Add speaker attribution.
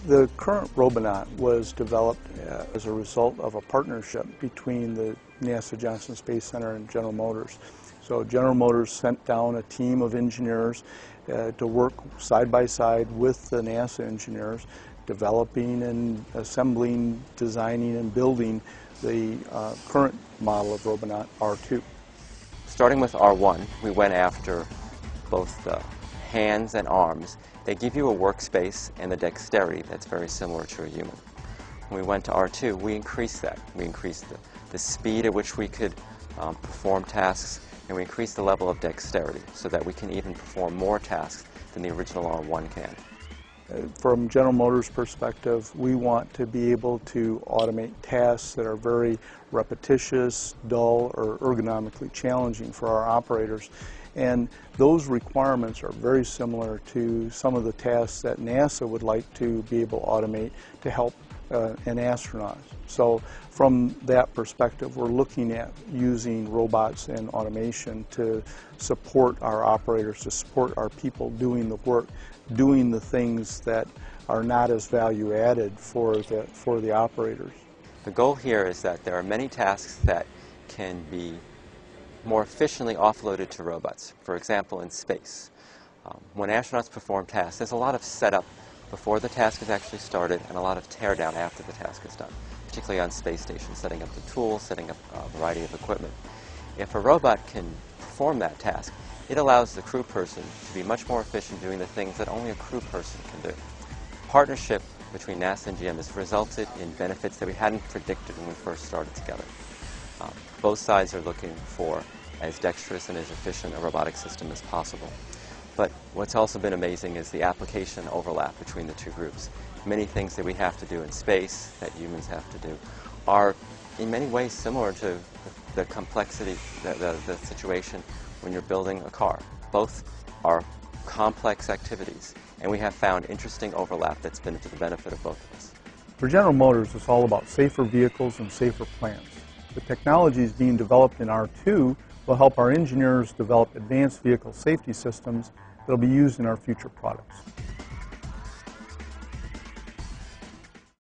Speaker 1: The current Robonaut was developed as a result of a partnership between the NASA Johnson Space Center and General Motors. So General Motors sent down a team of engineers to work side by side with the NASA engineers, developing and assembling, designing and building the current model of Robonaut R2.
Speaker 2: Starting with R1, we went after both the hands and arms. They give you a workspace and the dexterity that's very similar to a human. When we went to R2, we increased that. We increased the speed at which we could perform tasks, and we increased the level of dexterity so that we can even perform more tasks than the original R1 can.
Speaker 1: From General Motors' perspective, we want to be able to automate tasks that are very repetitious, dull, or ergonomically challenging for our operators. And those requirements are very similar to some of the tasks that NASA would like to be able to automate to help an astronaut. So from that perspective, we're looking at using robots and automation to support our operators, to support our people doing the work, doing the things that are not as value added for the operators.
Speaker 2: The goal here is that there are many tasks that can be more efficiently offloaded to robots. For example, in space. When astronauts perform tasks, there's a lot of setup before the task is actually started and a lot of teardown after the task is done, particularly on space stations, setting up the tools, setting up a variety of equipment. If a robot can perform that task, it allows the crew person to be much more efficient doing the things that only a crew person can do. Partnership between NASA and GM has resulted in benefits that we hadn't predicted when we first started together. Both sides are looking for as dexterous and as efficient a robotic system as possible. But what's also been amazing is the application overlap between the two groups. Many things that we have to do in space that humans have to do are in many ways similar to the complexity, the situation when you're building a car. Both are complex activities, and we have found interesting overlap that's been to the benefit of both of us.
Speaker 1: For General Motors, it's all about safer vehicles and safer plants. The technologies being developed in R2 will help our engineers develop advanced vehicle safety systems that will be used in our future products.